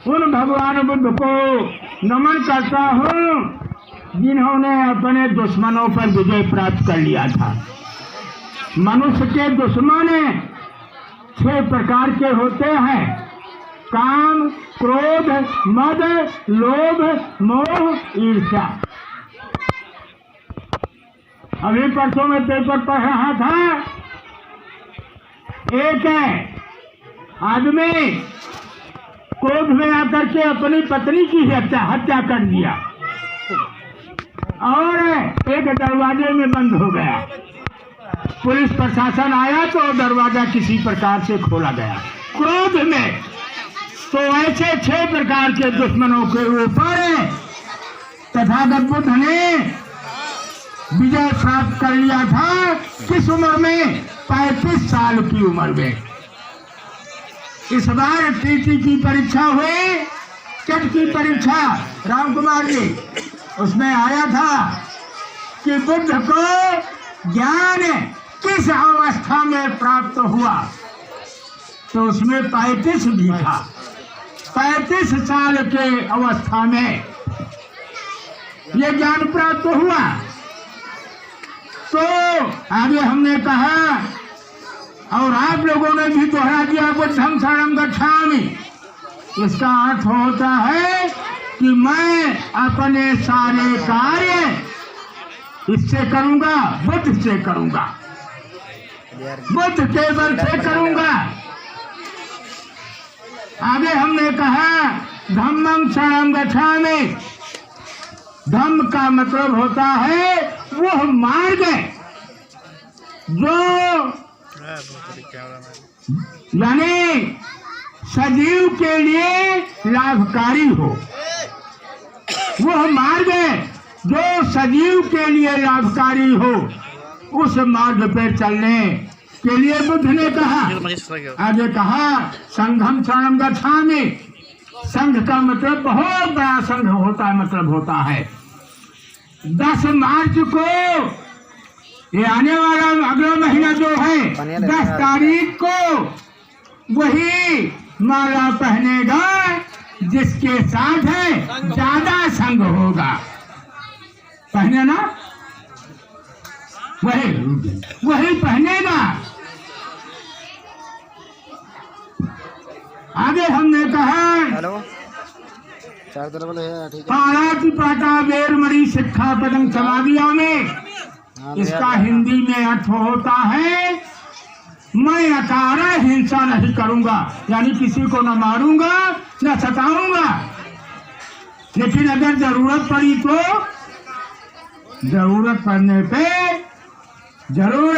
उन भगवान बुद्ध को नमन करता हूँ जिन्होंने अपने दुश्मनों पर विजय प्राप्त कर लिया था। मनुष्य के दुश्मन 6 प्रकार के होते हैं: काम, क्रोध, मद, लोभ, मोह, ईर्ष्या। अभी परसों में पेपर पढ़ रहा था, एक आदमी क्रोध में आकर के अपनी पत्नी की हत्या कर दिया और एक दरवाजे में बंद हो गया। पुलिस प्रशासन आया तो दरवाजा किसी प्रकार से खोला गया। क्रोध में तो ऐसे 6 प्रकार के दुश्मनों के ऊपर तथागत बुद्ध ने विजय प्राप्त कर लिया था। किस उम्र में? 35 साल की उम्र में। इस बार टीटी की परीक्षा हुई, टेट की परीक्षा, राम कुमार जी, उसमें आया था कि बुद्ध को ज्ञान किस अवस्था में प्राप्त हुआ, तो उसमें 35 भी था। 35 साल के अवस्था में ये ज्ञान प्राप्त हुआ। तो आगे हमने कहा और आप लोगों ने भी दोहरा दिया, बुद्धं शरणं गच्छामि। इसका अर्थ होता है कि मैं अपने सारे कार्य इससे करूंगा, बुद्ध से करूंगा, बुद्ध के बल से करूंगा। आगे हमने कहा धम्मं शरणं गच्छामि। धम्म का मतलब होता है वह मार्ग जो यानी सजीव के लिए लाभकारी हो। वह मार्ग जो सजीव के लिए लाभकारी हो, उस मार्ग पर चलने के लिए बुद्ध ने कहा। आगे कहा संघम शरणं गच्छामि। संघ का मतलब बहुत बड़ा संघ होता है, मतलब होता है 10 मार्च को, ये आने वाला अगला महीना जो है 10 तारीख को, वही माला पहनेगा जिसके साथ है ज्यादा संग होगा। पहने ना, वही पहनेगा। आगे हमने कहा पाराति पाटा वेरमणि शिक्षा पदं समाधियामि। इसका हिंदी में अर्थ होता है मैं अकारण हिंसा नहीं करूंगा, यानी किसी को न मारूंगा न सताऊंगा, लेकिन अगर जरूरत पड़ी तो जरूरत पड़ने पे जरूर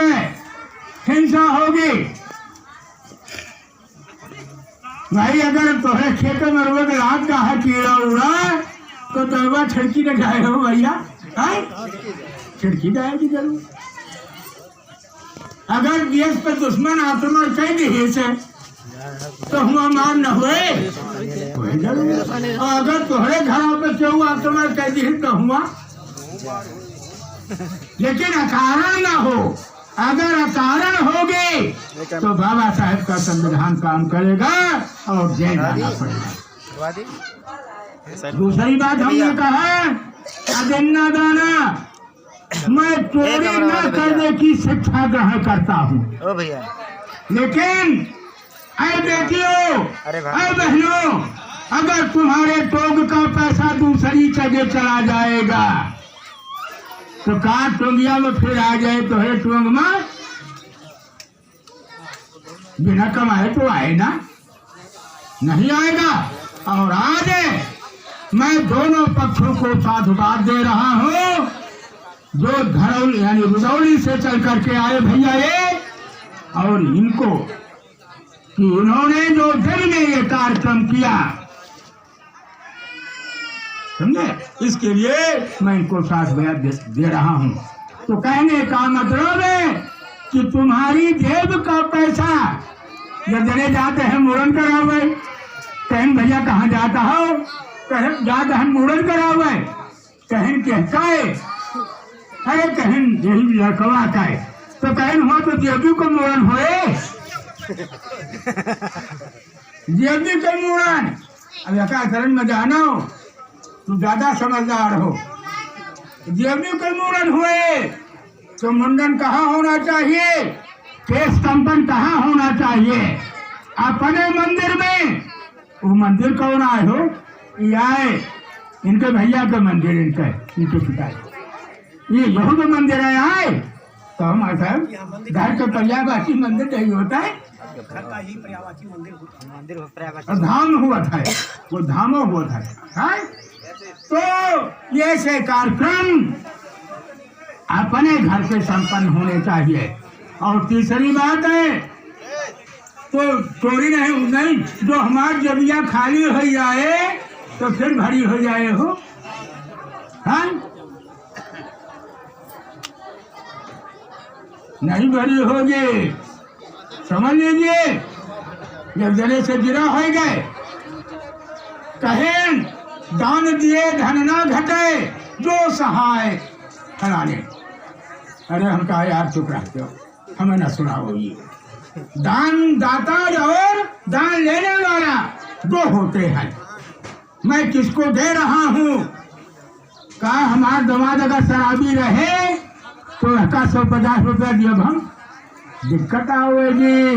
हिंसा होगी। भाई अगर तुम्हारे खेतों में रोज रात का है कीड़ा उड़ा तो दरवा खिड़की न जाए हो भैया, खिड़की जाएगी जरूर। अगर देश पे दुश्मन आक्रमण कर दिए से तो हुआ मार न हुए, और अगर तुम्हारे घरों पे क्यों आक्रमण कर दिए तो हुआ, लेकिन अकारण न हो। अगर अकारण होगे तो बाबा साहेब का संविधान काम करेगा और जेल जाना पड़ेगा। दूसरी बात हमने कहा अदेन्ना दाना, मैं चोरी न करने की शिक्षा ग्रहण करता हूँ, लेकिन ऐ बेटियों, ऐ बहनों, अगर तुम्हारे टोग का पैसा दूसरी जगह चला जाएगा तो कार टोंगिया में फिर आ जाए तो है टोंग में बिना कमाए तो आए ना, नहीं आएगा। और आज मैं दोनों पक्षों को साधुवाद दे रहा हूँ, जो धरौली यानी रुदौली से चल करके आए भैया ये, और इनको कि इन्होंने जो दिल में ये कार्यक्रम किया, समझे, इसके लिए मैं इनको साथ दे रहा हूँ। तो कहने का मतलब है कि तुम्हारी जेब का पैसा जब जने जाते हैं मुड़न करावे, कहन भैया कहाँ जाता हो, कहन जाते हैं मुड़न करावे, कहन कहता है अरे कहन यही लड़कवा का है, तो कहन हुआ तो जेबी को मुड़न हुए जेबी के मुड़न। अब यका शरण में जाना हो, तू ज्यादा समझदार हो। जेबी के मुड़न हुए तो मुंडन कहाँ होना चाहिए, केस कंपन कहाँ होना चाहिए? अपने मंदिर में। वो मंदिर कौन आए हो? ये आए इनके भैया के मंदिर, इनके पिता, ये यहूद मंदिर है। आए तो हम साहब घर के पर्यायवाची मंदिर नहीं होता है, घर का ही पर्यायवाची मंदिर धाम हुआ था, वो धामो हुआ था, है? तो ये से कार्यक्रम अपने घर पे संपन्न होने चाहिए। और तीसरी बात है तो चोरी नहीं, जो हमारी जबिया खाली हो जाए तो फिर भरी हो जाए हो, हाँ? नहीं भरी होगी, समझ लीजिए। जब जले से गिरा हो गए, कहें दान दिए धन ना घटे, जो सहाय फलाने। अरे हम कहा यार चुप रहते हो, हमें न सुनाओ। ये दान दाता और दान लेने वाला दो होते हैं। मैं किसको दे रहा हूँ? कहा हमारा दमाद अगर शराबी रहे तो 150 रुपया दिए, हम दिक्कत आएगी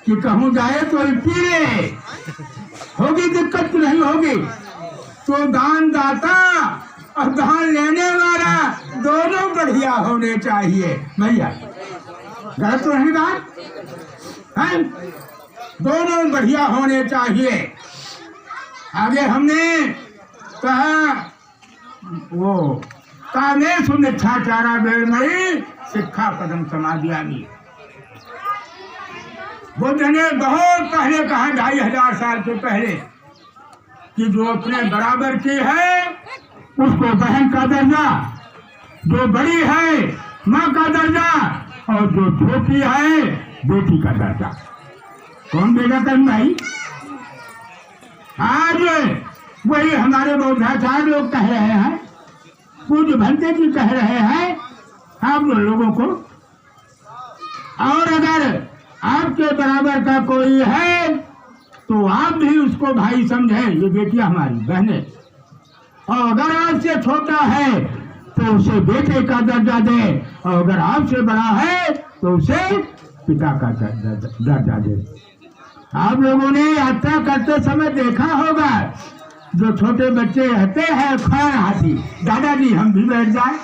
कि कहूँ जाए तो पी ले, होगी दिक्कत की नहीं होगी? तो दान दाता और दान लेने वाला दोनों बढ़िया होने चाहिए। भैया गलत तो नहीं बात है, दोनों बढ़िया होने चाहिए। आगे हमने कहा वो कामेश मिथ्याचारा वेरमणि शिक्षा पदम समाधियामी। बुद्ध ने बहुत पहले कहा, 2500 साल के पहले, कि जो अपने बराबर की है उसको बहन का दर्जा, जो बड़ी है माँ का दर्जा, और जो छोटी है बेटी का दर्जा। कौन देगा कहीं भाई? आज वही हमारे बौद्धाचार्य लोग कह रहे हैं, पूज्य भंते जी कह रहे हैं आप लोगों को। और अगर आपके बराबर का कोई है तो आप भी उसको भाई समझे, ये बेटियां हमारी बहनें। और अगर आपसे छोटा है तो उसे बेटे का दर्जा दे, और अगर आपसे बड़ा है तो उसे पिता का दर्जा दे। आप लोगों ने यात्रा करते समय देखा होगा, जो छोटे बच्चे रहते हैं खैर हाथी, दादाजी हम भी बैठ जाए,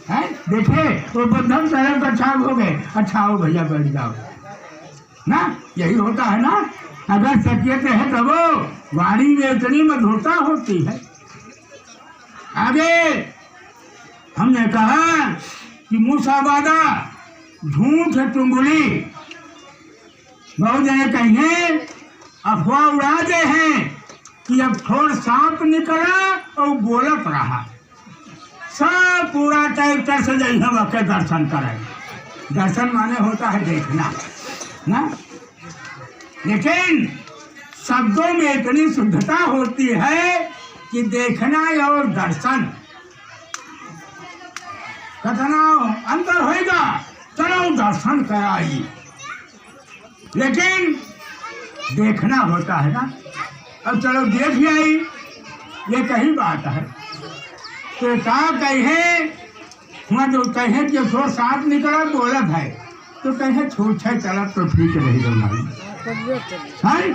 हैं? देखे वो बंधन शरण का छाप हो गए, अच्छा आओ भैया बैठ जाओ ना, यही होता है ना। अगर सचेत है तो वो वाणी में इतनी मधुरता होती है। आगे हमने कहा कि मूसावादा झूठ चुंगली, बहुत जने कहेंगे अफवाह उड़ाते हैं कि अब थोड़ा सांप निकला और बोलत रहा, सब पूरा ट्रैक्टर से जाइए वके दर्शन करें। दर्शन माने होता है देखना ना, लेकिन शब्दों में इतनी शुद्धता होती है कि देखना और दर्शन कतना अंतर होगा। चलो दर्शन कराई, लेकिन देखना होता है ना। अब चलो देख ही आई, ये कहीं बात है तो क्या कहे, जो कहे कि थोड़ा सांप निकला बोलत है, तो कहे छूछे चला तो ठीक रहेगा हमारी,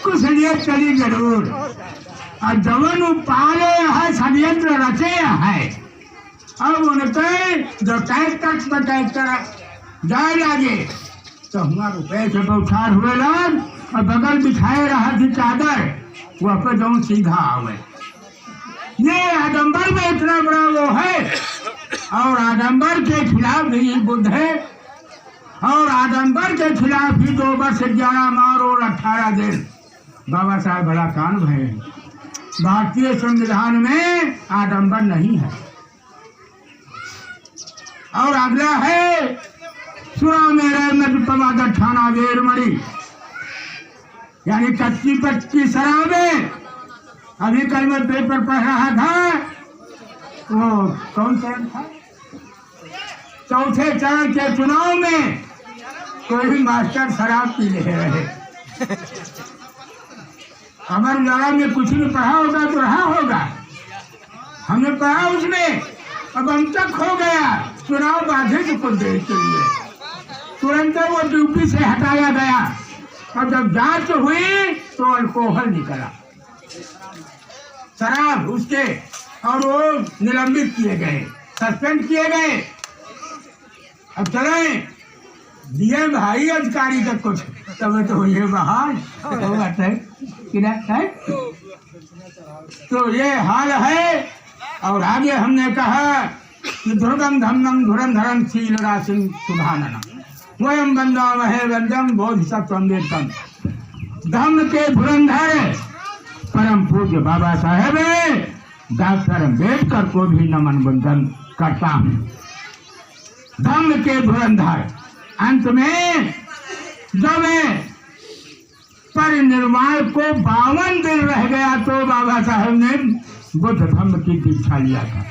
कुछ लिए चली जरूर। और जवन पाले है षड्यंत्र रचे है, अब उनके जो ट्रैक्टर पर ट्रैक्टर जाए लागे तो हमारा रुपये से बौछार हुए लोग, और बगल बिछाए रहा थी चादर, वह पे जो सीधा आवे। ये आडम्बर में इतना बड़ा वो है, और आडम्बर के खिलाफ भी बुद्ध है, और आडम्बर के खिलाफ ही 2 वर्ष 11 माह और 18 दिन बाबा साहब बड़ा कान भये। भारतीय संविधान में आडम्बर नहीं है। और अगला है सुना मेरे मध्यप्रवाद थाना वेरमणि, यानी कच्ची पच्ची शराबें। अभी कल मैं पेपर पढ़ रहा था, वो कौन चरण था, चौथे चरण के चुनाव में कोई मास्टर शराब पी ले रहे, अमर उजाला में कुछ भी पढ़ा होगा तो रहा होगा, हमने पढ़ा उसमें। अब अंतक हो गया, चुनाव बाधित को देश के लिए तुरंत वो ड्यूटी से हटाया गया। और जब जांच हुई तो अल्कोहल निकला, शराब उसके, और वो निलंबित किए गए, सस्पेंड किए गए। अब चले दिए भाई अधिकारी का कुछ, तब तो ये बहाल है। तो ये हाल है। और आगे हमने कहा कि ध्रुवम धम्मम धुरंधरम शील राशिम सुधानना वयम बंदामहे वंदम बोधिसत्वम्बेदकम। धम्म के धुरंधर परम पूज्य बाबा साहेब डॉक्टर अम्बेडकर को भी नमन वंदन करता हूँ। धम्म के धुरंधर अंत में जब परिनिर्वाण को 52 दिन रह गया तो बाबा साहेब ने बुद्ध धम्म की दीक्षा लिया था।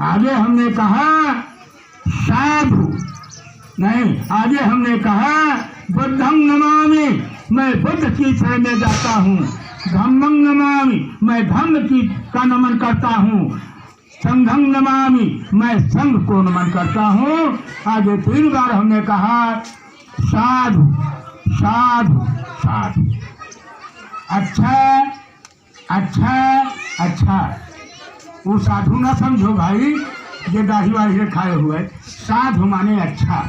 आगे हमने कहा साधु नहीं, आगे हमने कहा बुद्धं नमामि, मैं बुद्ध की शरण में जाता हूँ। धम्मं नमामि, मैं धम्म की का नमन करता हूँ। संघं नमामि, मैं संघ को नमन करता हूँ। आगे 3 बार हमने कहा साधु साधु साधु। अच्छा अच्छा अच्छा, वो साधु ना समझो भाई, ये दाढ़ी वाढ़ी खाए हुए। साधु माने अच्छा।